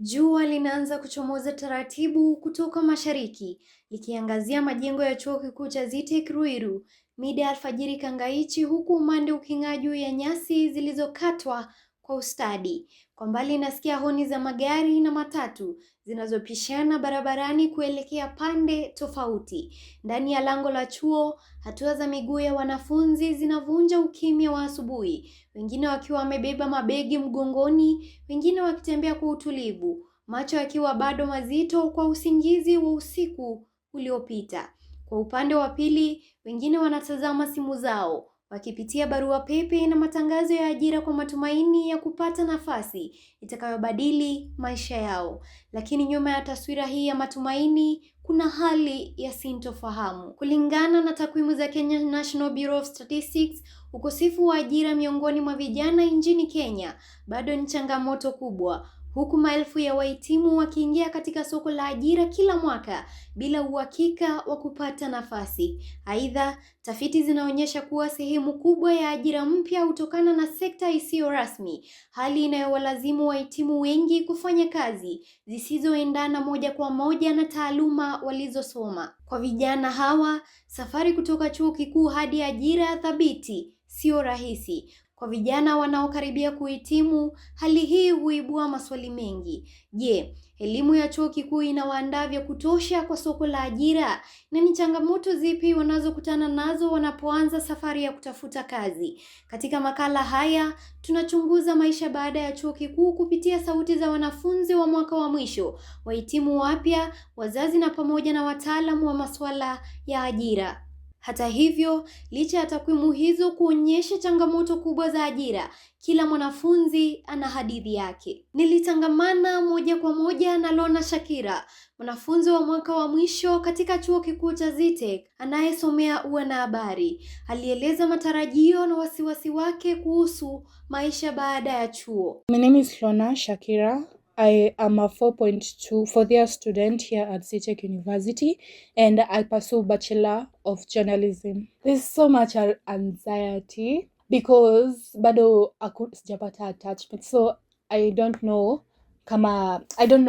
Jua linaanza kuchomoza taratibu kutoka mashariki, likiangazia majengo ya Chuo Kikuu cha ZITEC Ruiru mida ya alfajiri kangaichi, huku umande uking'aa juu ya nyasi zilizokatwa kwa ustadi. Kwa mbali nasikia honi za magari na matatu zinazopishana barabarani kuelekea pande tofauti. Ndani ya lango la chuo, hatua za miguu ya wanafunzi zinavunja ukimya wa asubuhi, wengine wakiwa wamebeba mabegi mgongoni, wengine wakitembea kwa utulivu, macho yakiwa bado mazito kwa usingizi wa usiku uliopita. Kwa upande wa pili, wengine wanatazama simu zao, wakipitia barua pepe na matangazo ya ajira kwa matumaini ya kupata nafasi itakayobadili maisha yao. Lakini nyuma ya taswira hii ya matumaini kuna hali ya sintofahamu. Kulingana na takwimu za Kenya National Bureau of Statistics, ukosefu wa ajira miongoni mwa vijana nchini Kenya bado ni changamoto kubwa, huku maelfu ya wahitimu wakiingia katika soko la ajira kila mwaka bila uhakika wa kupata nafasi. Aidha, tafiti zinaonyesha kuwa sehemu kubwa ya ajira mpya hutokana na sekta isiyo rasmi, hali inayowalazimu wahitimu wengi kufanya kazi zisizoendana moja kwa moja na taaluma walizosoma. Kwa vijana hawa, safari kutoka chuo kikuu hadi ajira thabiti sio rahisi. Kwa vijana wanaokaribia kuhitimu, hali hii huibua maswali mengi. Je, elimu ya chuo kikuu inawaandaa vya kutosha kwa soko la ajira? Na ni changamoto zipi wanazokutana nazo wanapoanza safari ya kutafuta kazi? Katika makala haya, tunachunguza maisha baada ya chuo kikuu kupitia sauti za wanafunzi wa mwaka wa mwisho, wahitimu wapya, wazazi na pamoja na wataalamu wa masuala ya ajira. Hata hivyo, licha ya takwimu hizo kuonyesha changamoto kubwa za ajira, kila mwanafunzi ana hadithi yake. Nilitangamana moja kwa moja na Lona Shakira, mwanafunzi wa mwaka wa mwisho katika Chuo Kikuu cha ZITEC anayesomea wanahabari. Alieleza matarajio na wasiwasi wake kuhusu maisha baada ya chuo. My name is Lona Shakira. I am a 4.2 fourth year student here at ZITEC University, and I pursue Bachelor of Journalism. There's so much anxiety because bado sijapata attachment, so I don't know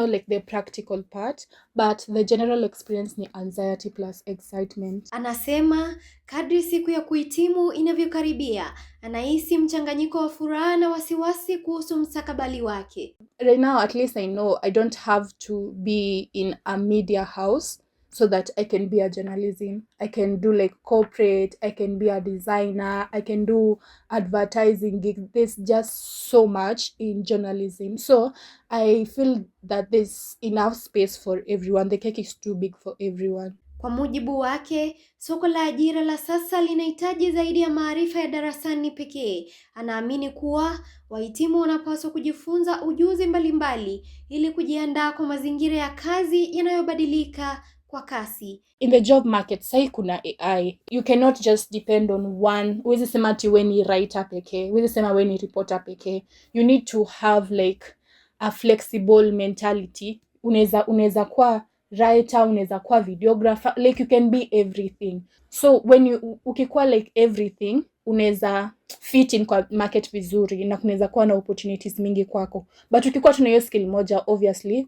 like the practical part, but the general experience ni anxiety plus excitement. Anasema kadri siku ya kuhitimu inavyokaribia, anahisi mchanganyiko wa furaha na wasiwasi kuhusu mstakabali wake. Right now, at least I know I don't have to be in a media house so that I can be a journalism. I can do like corporate, I can be a designer, I can do advertising gigs. There's just so much in journalism. So I feel that there's enough space for everyone. The cake is too big for everyone. Kwa mujibu wake, soko la ajira la sasa linahitaji zaidi ya maarifa ya darasani pekee. Anaamini kuwa wahitimu wanapaswa kujifunza ujuzi mbalimbali ili kujiandaa kwa mazingira ya kazi yanayobadilika kwa kasi. In the job market, sai kuna AI. You cannot just depend on one. Huwezi sema ati wewe ni writer pekee. Huwezi sema wewe ni reporter pekee. You need to have like a flexible mentality. Unaweza kuwa writer, unaweza kuwa videographer, like you can be everything. So when ukikuwa like everything, unaweza fit in kwa market vizuri na kunaweza kuwa na opportunities mingi kwako. But ukikuwa tuna hiyo skill moja, obviously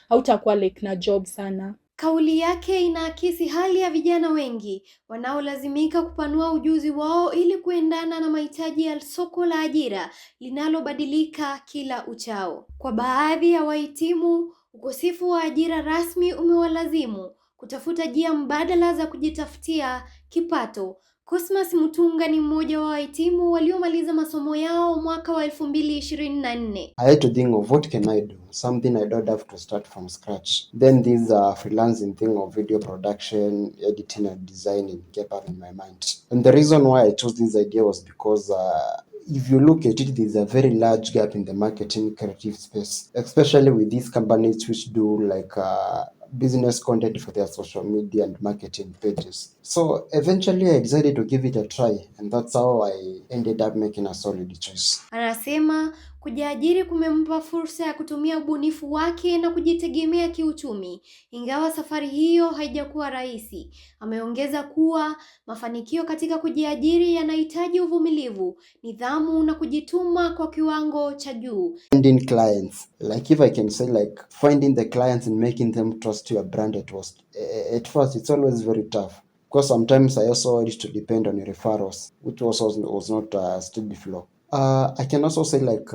hautakuwa like na job sana. Kauli yake inaakisi hali ya vijana wengi wanaolazimika kupanua ujuzi wao ili kuendana na mahitaji ya soko la ajira linalobadilika kila uchao. Kwa baadhi ya wahitimu, ukosefu wa ajira rasmi umewalazimu kutafuta njia mbadala za kujitafutia kipato. Cosmas Mutunga ni mmoja wa wahitimu waliomaliza masomo yao mwaka wa 2024. I had to think of what can I do, something I don't have to start from scratch. Then this freelancing thing of video production, editing and designing came up in my mind. And the reason why I chose this idea was because if you look at it, there's a very large gap in the marketing creative space, especially with these companies which do like business content for their social media and marketing pages. So eventually I decided to give it a try, and that's how I ended up making a solid choice. Anasema Kujiajiri kumempa fursa ya kutumia ubunifu wake na kujitegemea kiuchumi, ingawa safari hiyo haijakuwa rahisi. Ameongeza kuwa mafanikio katika kujiajiri yanahitaji uvumilivu, nidhamu na kujituma kwa kiwango cha juu. Finding clients, like if I can say, like finding the clients and making them trust your brand, at first it's always very tough, because sometimes I also used to depend on referrals, which also was not a steady flow. I can also say, like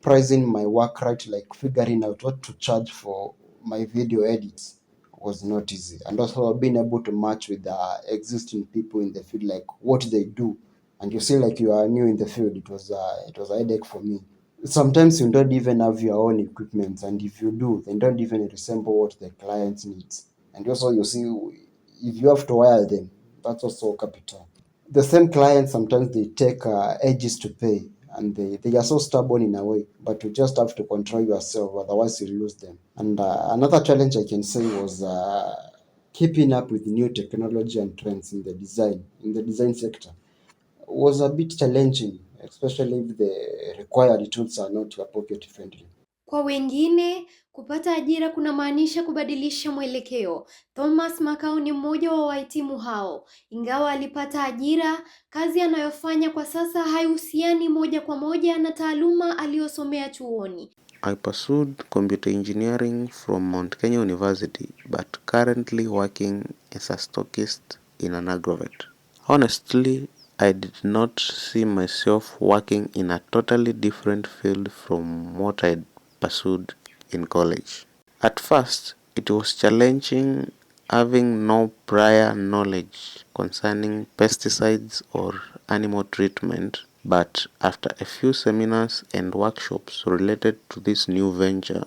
pricing my work right, like figuring out what to charge for my video edits was not easy, and also being able to match with the existing people in the field, like what they do, and you see like you are new in the field. It was a headache for me. Sometimes you don't even have your own equipment, and if you do, they don't even resemble what the client needs. And also you see, if you have to wire them, that's also capital. The same clients, sometimes they take ages to pay, and they are so stubborn in a way, but you just have to control yourself, otherwise you lose them. And another challenge I can say was keeping up with new technology and trends in the design sector was a bit challenging, especially if the required tools are not your pocket friendly. Kwa wengine, kupata ajira kunamaanisha kubadilisha mwelekeo. Thomas Makau ni mmoja wa wahitimu hao. Ingawa alipata ajira, kazi anayofanya kwa sasa haihusiani moja kwa moja na taaluma aliyosomea chuoni. I pursued computer engineering from Mount Kenya University, but currently working as a stockist in an agrovet. Honestly, I did not see myself working in a totally different field from what I pursued in college. At first, it was challenging having no prior knowledge concerning pesticides or animal treatment, but after a few seminars and workshops related to this new venture,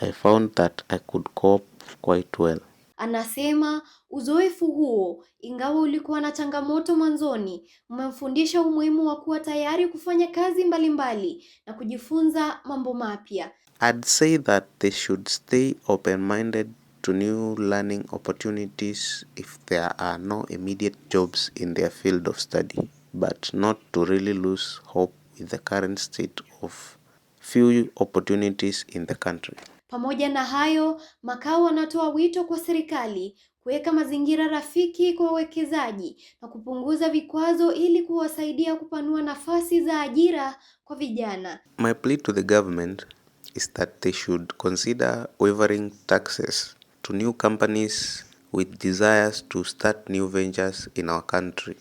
I found that I could cope quite well. Anasema uzoefu huo, ingawa ulikuwa na changamoto mwanzoni, umemfundisha umuhimu wa kuwa tayari kufanya kazi mbalimbali na kujifunza mambo mapya. I'd say that they should stay open-minded to new learning opportunities if there are no immediate jobs in their field of study, but not to really lose hope with the current state of few opportunities in the country. Pamoja na hayo, Makau anatoa wito kwa serikali kuweka mazingira rafiki kwa wawekezaji na kupunguza vikwazo ili kuwasaidia kupanua nafasi za ajira kwa vijana. My plea to the government is that they should consider waiving taxes to new companies with desires to start new ventures in our country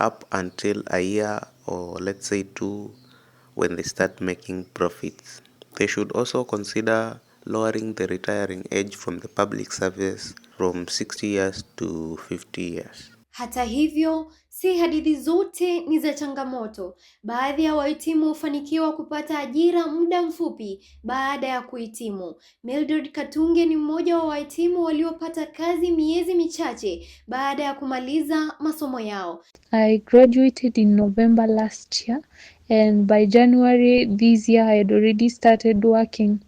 up until a year or let's say 2 when they start making profits. They should also consider lowering the retiring age from the public service from 60 years to 50 years. Hata hivyo, si hadithi zote ni za changamoto. Baadhi ya wahitimu hufanikiwa kupata ajira muda mfupi baada ya kuhitimu. Mildred Katunge ni mmoja wa wahitimu waliopata kazi miezi michache baada ya kumaliza masomo yao. I graduated in November last year, and by January this year I had already started working.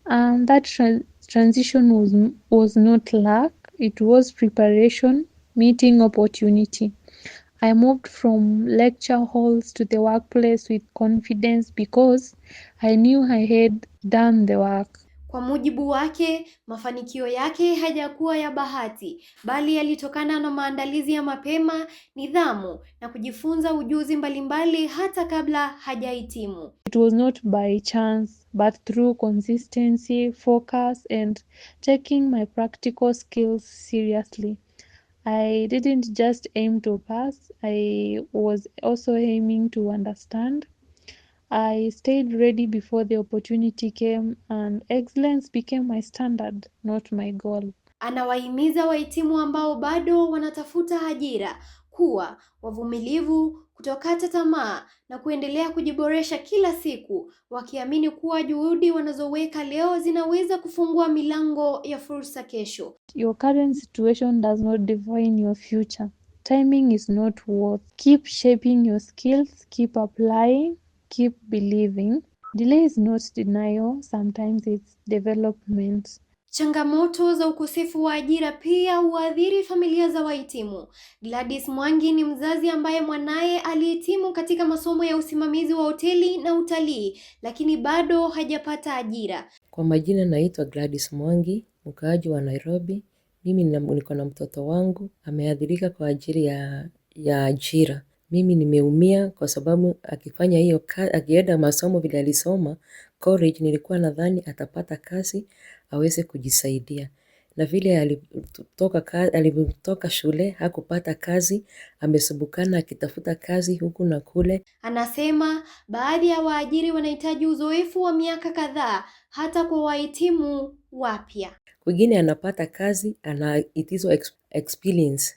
And that transition was not luck, it was preparation, meeting opportunity. I moved from lecture halls to the workplace with confidence because I knew I had done the work. Kwa mujibu wake, mafanikio yake hayakuwa ya bahati, bali yalitokana na maandalizi ya mapema, nidhamu na kujifunza ujuzi mbalimbali hata kabla hajahitimu. It was not by chance, but through consistency, focus, and taking my practical skills seriously. I didn't just aim to pass, I was also aiming to understand. I stayed ready before the opportunity came, and excellence became my standard, not my goal. Anawahimiza wahitimu ambao bado wanatafuta ajira kuwa wavumilivu, kutokata tamaa na kuendelea kujiboresha kila siku, wakiamini kuwa juhudi wanazoweka leo zinaweza kufungua milango ya fursa kesho. Your current situation does not define your future. Timing is not worth. Keep shaping your skills, keep applying, keep believing. Delay is not denial, sometimes it's development. Changamoto za ukosefu wa ajira pia huathiri familia za wahitimu. Gladys Mwangi ni mzazi ambaye mwanaye alihitimu katika masomo ya usimamizi wa hoteli na utalii, lakini bado hajapata ajira. Kwa majina naitwa Gladys Mwangi, mkaaji wa Nairobi. Mimi niko na mtoto wangu ameathirika kwa ajili ya ajira. Mimi nimeumia kwa sababu akifanya hiyo akienda masomo vile alisoma college, nilikuwa nadhani atapata kazi aweze kujisaidia. Na vile alitoka shule hakupata kazi, amesubukana akitafuta kazi huku na kule. Anasema baadhi ya waajiri wanahitaji uzoefu wa miaka kadhaa hata kwa wahitimu wapya. Kwingine anapata kazi anaitizwa experience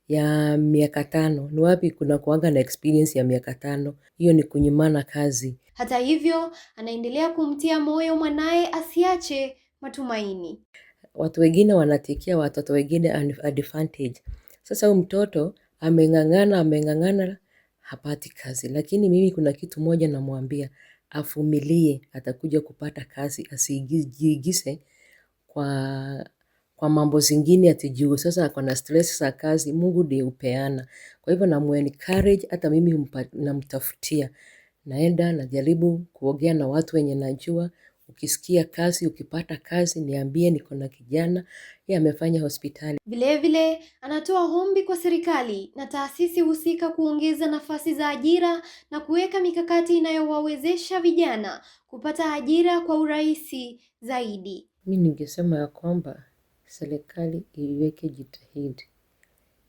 ya miaka 5. Ni wapi kuna kuanga na experience ya miaka 5? Hiyo ni kunyimana kazi. Hata hivyo, anaendelea kumtia moyo mwanae asiache matumaini. Watu wengine wanatikia watoto wengine advantage. Sasa huyu mtoto ameng'ang'ana hapati kazi. Lakini mimi kuna kitu moja namwambia, avumilie, atakuja kupata kazi, asijiigise kwa mambo zingine atijuu. Sasa ako na stress za kazi, Mungu ndiye hupeana. Kwa hivyo namu-encourage, hata mimi namtafutia. Naenda najaribu kuongea na watu wenye najua, ukisikia kazi, ukipata kazi niambie, niko na kijana yeye amefanya hospitali. Vilevile anatoa ombi kwa serikali na taasisi husika kuongeza nafasi za ajira na kuweka mikakati inayowawezesha vijana kupata ajira kwa urahisi zaidi. Mimi ningesema ya kwamba serikali iweke jitihada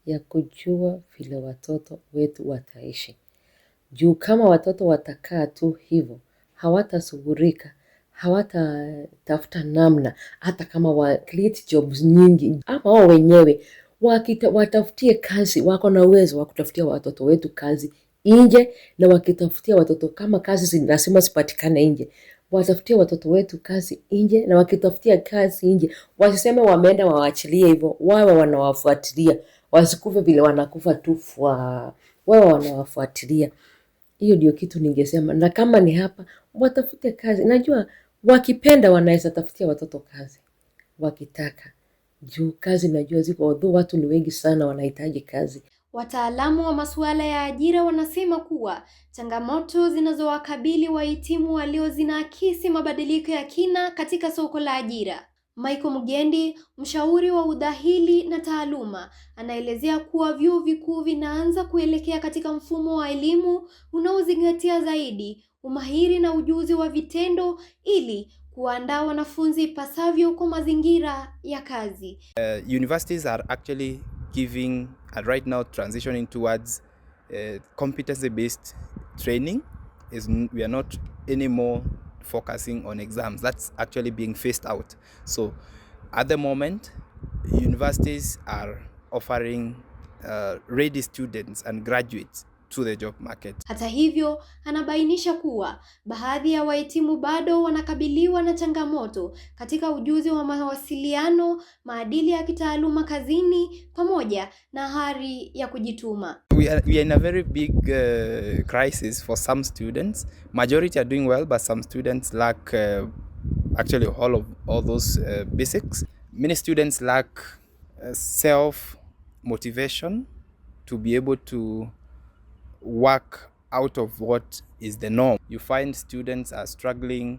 ya kujua vile watoto wetu wataishi. Juu kama watoto watakaa tu hivyo, hawatashughulika, hawatatafuta namna, hata kama wa create jobs nyingi, ama wao wenyewe watafutie kazi, wako na uwezo wa kutafutia watoto wetu kazi nje, na wakitafutia watoto kama kazi lazima zipatikane nje, watafutia watoto wetu kazi nje, na wakitafutia kazi nje, wasiseme wameenda waachilie hivyo, wao wanawafuatilia, wasikufe vile wanakufa tu wao wanawafuatilia. Hiyo ndio kitu ningesema. Na kama ni hapa, watafute kazi. Najua wakipenda wanaweza tafutia watoto kazi, wakitaka. Juu kazi najua ziko, although watu ni wengi sana wanahitaji kazi. Wataalamu wa masuala ya ajira wanasema kuwa changamoto zinazowakabili wahitimu walio zinaakisi mabadiliko ya kina katika soko la ajira. Michael Mugendi, mshauri wa udahili na taaluma, anaelezea kuwa vyuo vikuu vinaanza kuelekea katika mfumo wa elimu unaozingatia zaidi umahiri na ujuzi wa vitendo ili kuandaa wanafunzi ipasavyo kwa mazingira ya kazi. Universities are actually giving right now transitioning towards competency-based training. We are not anymore focusing on exams. That's actually being phased out. So at the moment, universities are offering ready students and graduates to the job market. Hata hivyo, anabainisha kuwa baadhi ya wahitimu bado wanakabiliwa na changamoto katika ujuzi wa mawasiliano, maadili ya kitaaluma kazini, pamoja na hari ya kujituma. We are in a very big crisis for some students. Majority are doing well, but some students lack actually all those basics. Many students lack self-motivation to be able to work out of what is the norm. You find students are struggling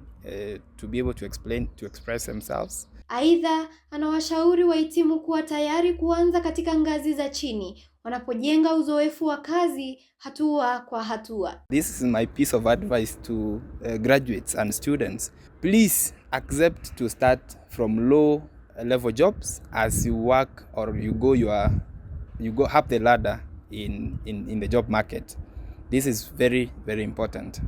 to be able to express themselves. Aidha, anawashauri wahitimu kuwa tayari kuanza katika ngazi za chini wanapojenga uzoefu wa kazi hatua kwa hatua. This is my piece of advice to graduates and students. Please accept to start from low level jobs as you work or you go up the ladder in the job market. This is very, very important.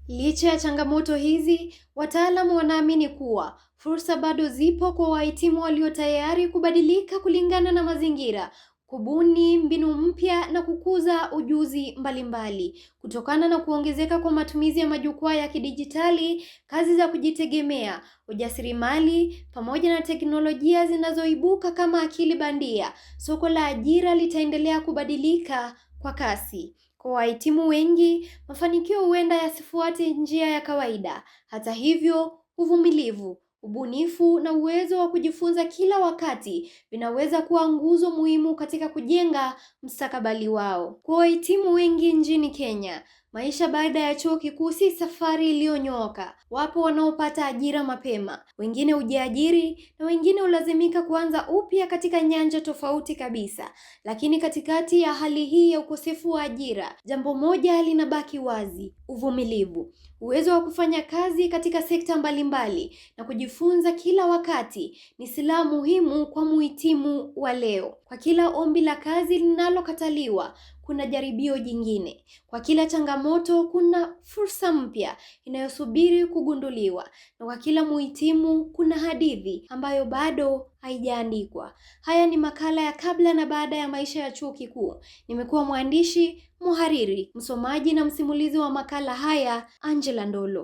Licha ya changamoto hizi, wataalamu wanaamini kuwa fursa bado zipo kwa wahitimu walio tayari kubadilika kulingana na mazingira, kubuni mbinu mpya na kukuza ujuzi mbalimbali. Kutokana na kuongezeka kwa matumizi ya majukwaa ya kidijitali, kazi za kujitegemea, ujasiriamali pamoja na teknolojia zinazoibuka kama akili bandia, soko la ajira litaendelea kubadilika kwa kasi. Kwa wahitimu wengi, mafanikio huenda yasifuate njia ya kawaida. Hata hivyo, uvumilivu, ubunifu na uwezo wa kujifunza kila wakati vinaweza kuwa nguzo muhimu katika kujenga mustakabali wao. Kwa wahitimu wengi nchini Kenya, maisha baada ya chuo kikuu si safari iliyonyooka. Wapo wanaopata ajira mapema, wengine hujiajiri na wengine hulazimika kuanza upya katika nyanja tofauti kabisa. Lakini katikati ya hali hii ya ukosefu wa ajira, jambo moja linabaki wazi: uvumilivu. Uwezo wa kufanya kazi katika sekta mbalimbali na kujifunza kila wakati ni silaha muhimu kwa muhitimu wa leo. Kwa kila ombi la kazi linalokataliwa, kuna jaribio jingine. Kwa kila changamoto kuna fursa mpya inayosubiri kugunduliwa, na kwa kila muhitimu kuna hadithi ambayo bado haijaandikwa. Haya ni makala ya kabla na baada ya maisha ya chuo kikuu. Nimekuwa mwandishi, mhariri, msomaji na msimulizi wa makala haya, Angela Ndolo.